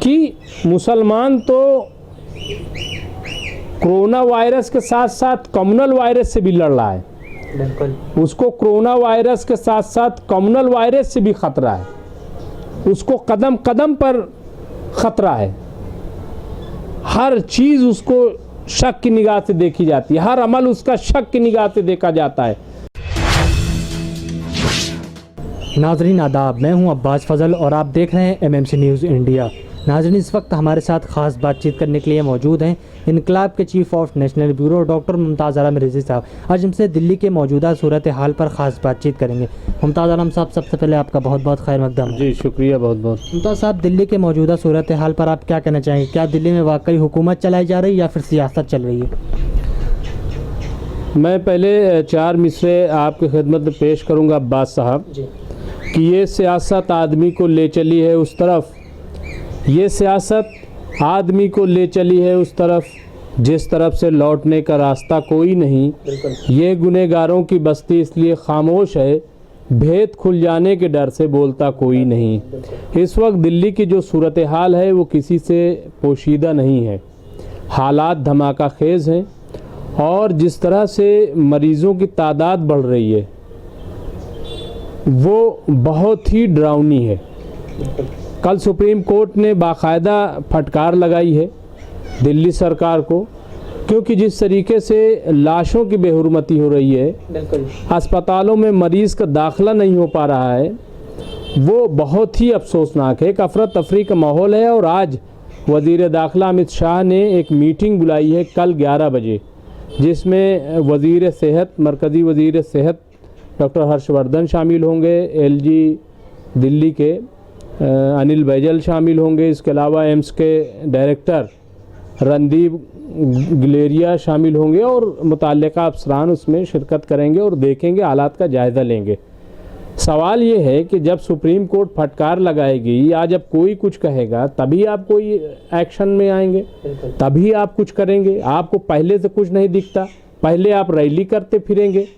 कि मुसलमान तो कोरोना वायरस के साथ साथ कम्युनल वायरस से भी लड़ रहा है। बिल्कुल। उसको कोरोना वायरस के साथ साथ कम्युनल वायरस से भी खतरा है, उसको कदम कदम पर खतरा है। हर चीज़ उसको शक की निगाह से देखी जाती है, हर अमल उसका शक की निगाह से देखा जाता है। नाजरीन आदाब, मैं हूं अब्बास फजल और आप देख रहे हैं एमएमसी न्यूज़ इंडिया। नाजरीन, इस वक्त हमारे साथ ख़ास बातचीत करने के लिए मौजूद हैं इनकलाब के chief of national bureau doctor Mumtaz Alam Rizvi Sahab. आज हमसे दिल्ली के मौजूदा सूरत हाल पर ख़ास बातचीत करेंगे। मुमताज़ आलम साहब, सबसे पहले आपका बहुत बहुत खैर मकदम। जी शुक्रिया, बहुत बहुत। मुमताज़ साहब, दिल्ली के मौजूदा सूरत हाल पर आप क्या कहना चाहेंगे? क्या दिल्ली में वाकई हुकूमत चलाई जा रही है या फिर सियासत चल रही है? मैं पहले 4 मिसरे आपकी खिदमत में पेश करूँगा अब्बास साहब कि ये सियासत आदमी को ले चली है उस तरफ, ये सियासत आदमी को ले चली है उस तरफ जिस तरफ से लौटने का रास्ता कोई नहीं। ये गुनहगारों की बस्ती इसलिए खामोश है, भेद खुल जाने के डर से बोलता कोई नहीं। इस वक्त दिल्ली की जो सूरत हाल है वो किसी से पोशीदा नहीं है। हालात धमाका खेज़ हैं और जिस तरह से मरीज़ों की तादाद बढ़ रही है वो बहुत ही डरावनी है। कल सुप्रीम कोर्ट ने बाकायदा फटकार लगाई है दिल्ली सरकार को, क्योंकि जिस तरीके से लाशों की बेहुरमती हो रही है, अस्पतालों में मरीज़ का दाखिला नहीं हो पा रहा है, वो बहुत ही अफसोसनाक है। एक अफरा तफरी का माहौल है और आज वज़ीर दाखिला अमित शाह ने एक मीटिंग बुलाई है कल 11 बजे, जिसमें वज़ीर सेहत, मरकज़ी वज़ीर सेहत डॉक्टर हर्षवर्धन शामिल होंगे, एलजी दिल्ली के अनिल बैजल शामिल होंगे, इसके अलावा एम्स के डायरेक्टर रणदीप गुलेरिया शामिल होंगे और मुतल्लिका अफसरान उसमें शिरकत करेंगे और देखेंगे, हालात का जायज़ा लेंगे। सवाल ये है कि जब सुप्रीम कोर्ट फटकार लगाएगी या जब कोई कुछ कहेगा तभी आप कोई एक्शन में आएंगे, तभी आप कुछ करेंगे। आपको पहले से कुछ नहीं दिखता, पहले आप रैली करते फिरेंगे,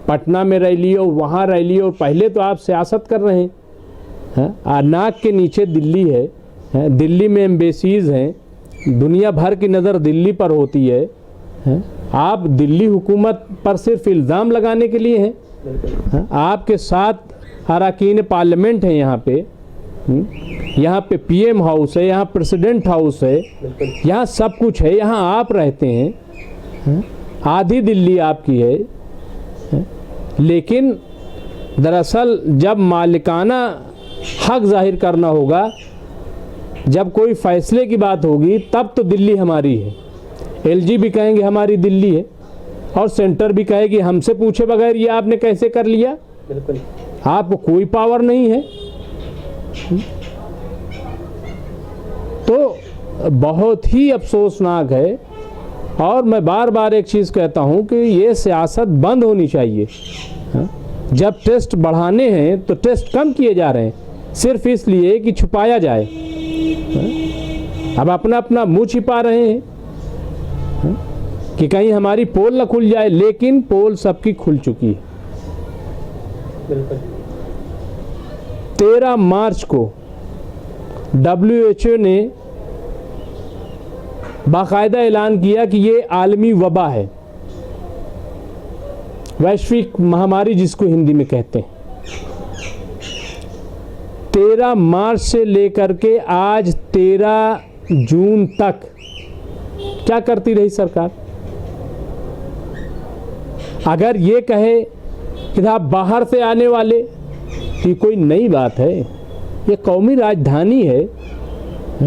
पटना में रैली और वहाँ रैली, और पहले तो आप सियासत कर रहे हैं। नाक के नीचे दिल्ली है, दिल्ली में एम्बेसीज़ हैं, दुनिया भर की नज़र दिल्ली पर होती है। आप दिल्ली हुकूमत पर सिर्फ इल्ज़ाम लगाने के लिए हैं। आपके साथ अरकान पार्लियामेंट हैं यहाँ पे पीएम हाउस है, यहाँ प्रेसिडेंट हाउस है, यहाँ सब कुछ है, यहाँ आप रहते हैं। आधी दिल्ली आपकी है, लेकिन दरअसल जब मालिकाना हक जाहिर करना होगा, जब कोई फ़ैसले की बात होगी, तब तो दिल्ली हमारी है। एलजी भी कहेंगे हमारी दिल्ली है और सेंटर भी कहेगी हमसे पूछे बगैर ये आपने कैसे कर लिया। बिल्कुल, आपको कोई पावर नहीं है। तो बहुत ही अफसोसनाक है और मैं बार बार एक चीज़ कहता हूँ कि ये सियासत बंद होनी चाहिए। जब टेस्ट बढ़ाने हैं तो टेस्ट कम किए जा रहे हैं सिर्फ इसलिए कि छुपाया जाए। अब अपना अपना मुंह छिपा रहे हैं कि कहीं हमारी पोल न खुल जाए, लेकिन पोल सबकी खुल चुकी है। 13 मार्च को WHO ने बाकायदा ऐलान किया कि ये आलमी वबा है, वैश्विक महामारी जिसको हिंदी में कहते हैं। 13 मार्च से लेकर के आज 13 जून तक क्या करती रही सरकार? अगर ये कहे कि आप बाहर से आने वाले, तो कोई नई बात है। ये कौमी राजधानी है,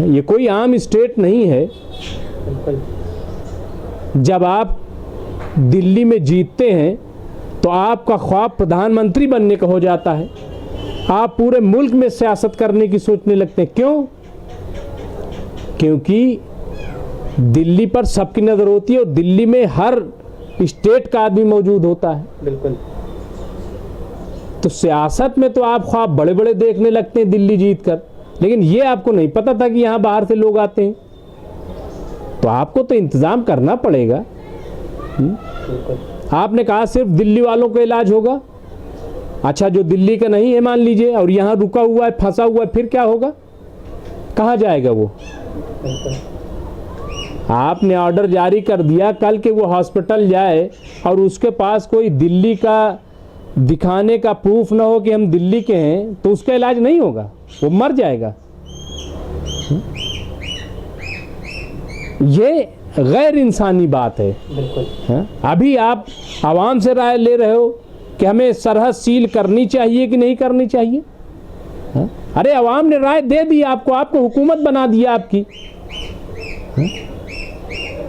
ये कोई आम स्टेट नहीं है। जब आप दिल्ली में जीतते हैं तो आपका ख्वाब प्रधानमंत्री बनने का हो जाता है, आप पूरे मुल्क में सियासत करने की सोचने लगते हैं। क्यों? क्योंकि दिल्ली पर सबकी नज़र होती है और दिल्ली में हर स्टेट का आदमी मौजूद होता है। बिल्कुल। तो सियासत में तो आप ख्वाब बड़े बड़े देखने लगते हैं दिल्ली जीत कर, लेकिन ये आपको नहीं पता था कि यहाँ बाहर से लोग आते हैं। तो आपको तो इंतज़ाम करना पड़ेगा। आपने कहा सिर्फ दिल्ली वालों का इलाज होगा। अच्छा, जो दिल्ली का नहीं है मान लीजिए और यहाँ रुका हुआ है, फंसा हुआ है, फिर क्या होगा? कहाँ जाएगा वो? आपने ऑर्डर जारी कर दिया कल के वो हॉस्पिटल जाए और उसके पास कोई दिल्ली का दिखाने का प्रूफ ना हो कि हम दिल्ली के हैं, तो उसका इलाज नहीं होगा, वो मर जाएगा। ये गैर इंसानी बात है। बिल्कुल। अभी आप आवाम से राय ले रहे हो कि हमें सरहद सील करनी चाहिए कि नहीं करनी चाहिए। अरे आवाम ने राय दे दी आपको हुकूमत बना दिया आपकी।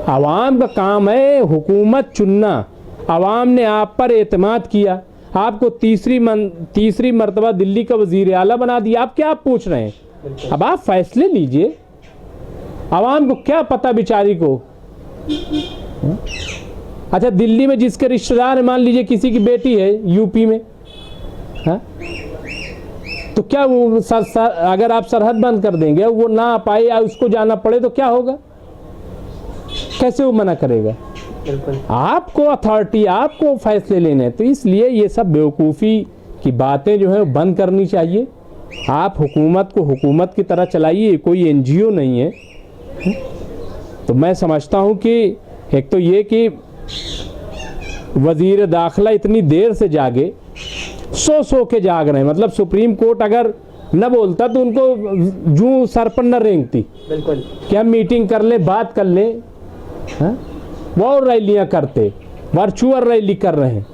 आवाम का काम है हुकूमत चुनना। आवाम ने आप पर एतमाद किया, आपको तीसरी मर्तबा दिल्ली का वजीर आला बना दिया। आप क्या पूछ रहे हैं? अब आप फैसले लीजिए। आवाम को क्या पता बेचारी को। अच्छा, दिल्ली में जिसके रिश्तेदार है, मान लीजिए किसी की बेटी है यूपी में, तो क्या वो अगर आप सरहद बंद कर देंगे, वो ना आ पाए या उसको जाना पड़े, तो क्या होगा? कैसे वो मना करेगा? आपको अथॉरिटी, आपको फैसले लेने हैं। तो इसलिए ये सब बेवकूफ़ी की बातें जो है बंद करनी चाहिए। आप हुकूमत को हुकूमत की तरह चलाइए, कोई एनजीओ नहीं है। तो मैं समझता हूँ कि एक तो ये कि वज़ीर दाखिला इतनी देर से जागे, सो के जाग रहे हैं। मतलब सुप्रीम कोर्ट अगर न बोलता तो उनको जूं सर पर न रेंगती। बिल्कुल। कि हम मीटिंग कर ले, बात कर ले। वो रैलियां करते, वर्चुअल रैली कर रहे हैं।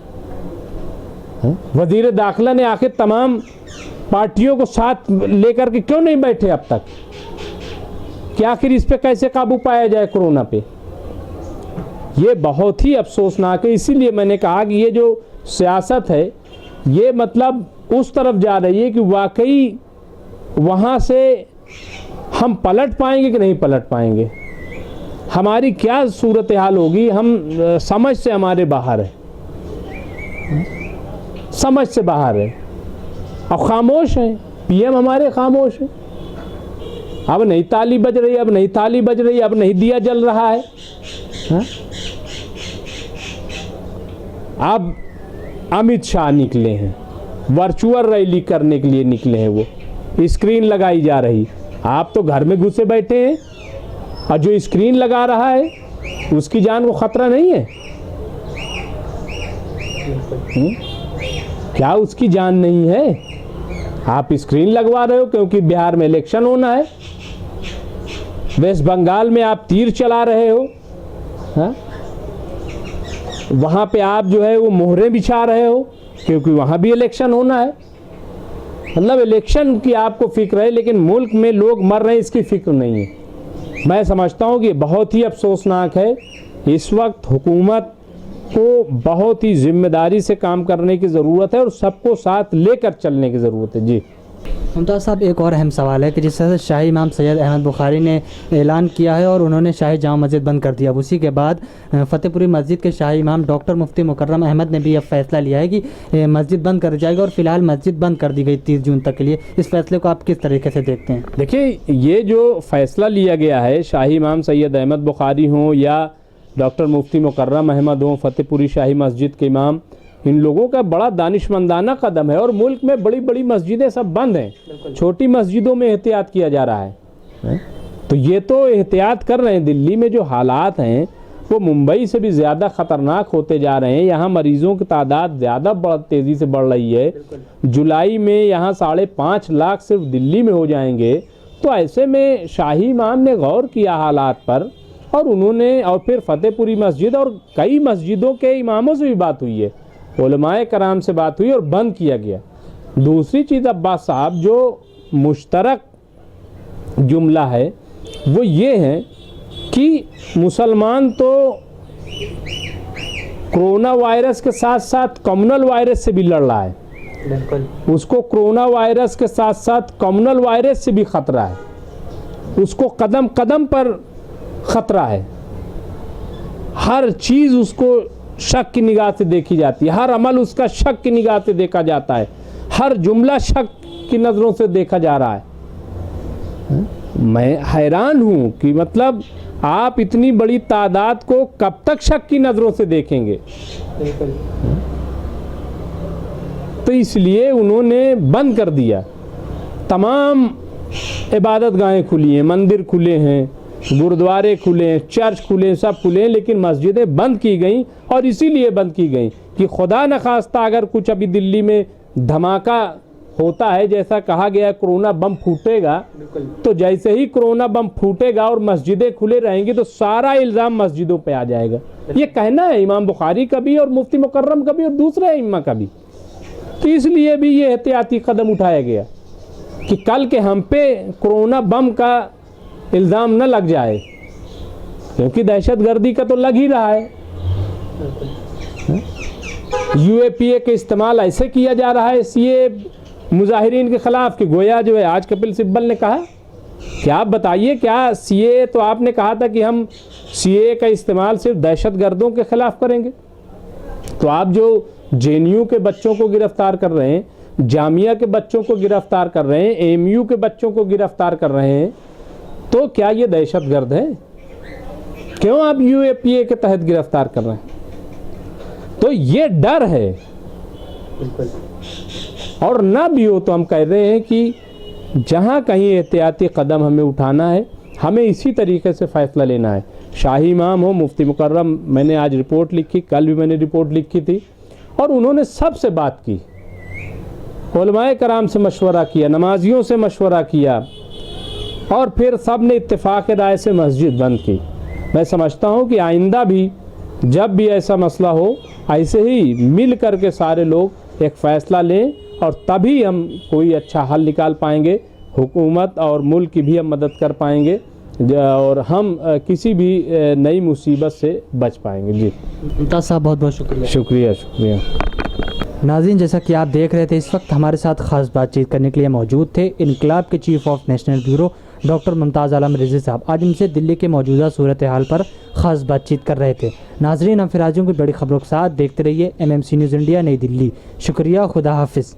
वज़ीर दाखिला ने आखिर तमाम पार्टियों को साथ लेकर के क्यों नहीं बैठे अब तक कि आखिर इस पे कैसे काबू पाया जाए कोरोना पे? ये बहुत ही अफसोसनाक है। इसीलिए मैंने कहा कि ये जो सियासत है ये मतलब उस तरफ जा रही है कि वाकई वहाँ से हम पलट पाएंगे कि नहीं पलट पाएंगे, हमारी क्या सूरत हाल होगी, हम समझ से हमारे बाहर है, समझ से बाहर है। अब खामोश हैं, पीएम हमारे खामोश हैं। अब नहीं ताली बज रही, अब नहीं ताली बज रही, अब नहीं दिया जल रहा है। अब अमित शाह निकले हैं, वर्चुअल रैली करने के लिए निकले हैं, वो स्क्रीन लगाई जा रही। आप तो घर में घुसे बैठे हैं और जो स्क्रीन लगा रहा है उसकी जान को खतरा नहीं है? क्या उसकी जान नहीं है? आप स्क्रीन लगवा रहे हो क्योंकि बिहार में इलेक्शन होना है, वेस्ट बंगाल में आप तीर चला रहे हो, वहाँ पे आप जो है वो मोहरें बिछा रहे हो क्योंकि वहाँ भी इलेक्शन होना है। मतलब इलेक्शन की आपको फिक्र है, लेकिन मुल्क में लोग मर रहे हैं इसकी फिक्र नहीं है। मैं समझता हूँ कि बहुत ही अफसोसनाक है। इस वक्त हुकूमत को बहुत ही जिम्मेदारी से काम करने की ज़रूरत है और सबको साथ लेकर चलने की ज़रूरत है। जी मुमताज़ साहब, एक और अहम सवाल है कि जिस तरह से शाही इमाम सैयद अहमद बुखारी ने ऐलान किया है और उन्होंने शाही जामा मस्जिद बंद कर दिया, उसी के बाद फ़तेहपुरी मस्जिद के शाही इमाम डॉक्टर मुफ्ती मुकर्रम अहमद ने भी अब फैसला लिया है कि मस्जिद बंद कर जाएगी और फ़िलहाल मस्जिद बंद कर दी गई 30 जून तक के लिए। इस फैसले को आप किस तरीके से देखते हैं? देखिए, ये जो फ़ैसला लिया गया है, शाही इमाम सैयद अहमद बुखारी हों या डॉक्टर मुफ्ती मुकर्रम अहमद हों, फ़तेहपुरी शाही मस्जिद के इमाम, इन लोगों का बड़ा दानिशमंदाना कदम है। और मुल्क में बड़ी बड़ी मस्जिदें सब बंद हैं, छोटी मस्जिदों में एहतियात किया जा रहा है। तो ये तो एहतियात कर रहे हैं। दिल्ली में जो हालात हैं वो मुंबई से भी ज़्यादा ख़तरनाक होते जा रहे हैं। यहाँ मरीज़ों की तादाद ज़्यादा तेज़ी से बढ़ रही है। जुलाई में यहाँ 5.5 लाख सिर्फ दिल्ली में हो जाएंगे। तो ऐसे में शाही इमाम ने गौर किया हालात पर और उन्होंने, और फिर फ़तेहपुरी मस्जिद और कई मस्जिदों के इमामों से भी बात हुई है, उलमाए कराम से बात हुई और बंद किया गया। दूसरी चीज़ अब्बास साहब, जो मुश्तरक जुमला है वो ये है कि मुसलमान तो कोरोना वायरस के साथ साथ कम्युनल वायरस से भी लड़ रहा है। बिल्कुल। उसको कोरोना वायरस के साथ साथ कम्युनल वायरस से भी खतरा है, उसको कदम कदम पर खतरा है। हर चीज़ उसको शक की निगाह से देखी जाती है, हर अमल उसका शक की निगाह से देखा जाता है, हर जुमला शक की नज़रों से देखा जा रहा है। मैं हैरान हूँ कि मतलब आप इतनी बड़ी तादाद को कब तक शक की नज़रों से देखेंगे। तो इसलिए उन्होंने बंद कर दिया। तमाम इबादत गाहें खुली हैं, मंदिर खुले हैं, गुरुद्वारे खुले हैं, चर्च खुले हैं, सब खुले हैं, लेकिन मस्जिदें बंद की गई। और इसीलिए बंद की गई कि खुदा न खास्ता अगर कुछ अभी दिल्ली में धमाका होता है, जैसा कहा गया कोरोना बम फूटेगा, तो जैसे ही कोरोना बम फूटेगा और मस्जिदें खुले रहेंगी तो सारा इल्ज़ाम मस्जिदों पे आ जाएगा। ये कहना है इमाम बुखारी का भी और मुफ्ती मुकर्रम का भी और दूसरे इम्मा का भी। तो इसलिए भी ये एहतियाती कदम उठाया गया कि कल के हम पे कोरोना बम का इल्ज़ाम न लग जाए, क्योंकि दहशतगर्दी का तो लग ही रहा है। UAPA के इस्तेमाल ऐसे किया जा रहा है CA मुजाहिरीन के ख़िलाफ़ कि गोया जो है, आज कपिल सिब्बल ने कहा कि आप बताइए क्या CA, तो आपने कहा था कि हम CA का इस्तेमाल सिर्फ दहशतगर्दों के ख़िलाफ़ करेंगे। तो आप जो JNU के बच्चों को गिरफ़्तार कर रहे हैं, जामिया के बच्चों को गिरफ़्तार कर रहे हैं, AMU के बच्चों को गिरफ़्तार कर रहे हैं, तो क्या ये दहशतगर्द है? क्यों आप UAPA के तहत गिरफ़्तार कर रहे हैं? तो ये डर है। और ना भी हो तो हम कह रहे हैं कि जहाँ कहीं एहतियाती कदम हमें उठाना है, हमें इसी तरीके से फ़ैसला लेना है। शाही इमाम हो, मुफ्ती मुकर्रम, मैंने आज रिपोर्ट लिखी, कल भी मैंने रिपोर्ट लिखी थी, और उन्होंने सबसे बात की, उलमाए कराम से मशवरा किया, नमाजियों से मशवरा किया, और फिर सब ने इत्तेफाक राय से मस्जिद बंद की। मैं समझता हूँ कि आइंदा भी जब भी ऐसा मसला हो, ऐसे ही मिल कर के सारे लोग एक फ़ैसला लें, और तभी हम कोई अच्छा हल निकाल पाएंगे। हुकूमत और मुल्क की भी हम मदद कर पाएंगे, और हम किसी भी नई मुसीबत से बच पाएंगे। जी मुमताज़ साहब, बहुत बहुत शुक्रिया। शुक्रिया शुक्रिया। नाज़रीन, जैसा कि आप देख रहे थे, इस वक्त हमारे साथ ख़ास बातचीत करने के लिए मौजूद थे इनकलाब के chief of national bureau doctor Mumtaz Alam Rizvi Sahab. आज हमसे दिल्ली के मौजूदा सूरत हाल पर ख़ास बातचीत कर रहे थे। नाज़रीन, हम फिर आजों की बड़ी खबरों के साथ देखते रहिए MMC न्यूज़ इंडिया, नई दिल्ली। शुक्रिया, खुदा हाफिज़।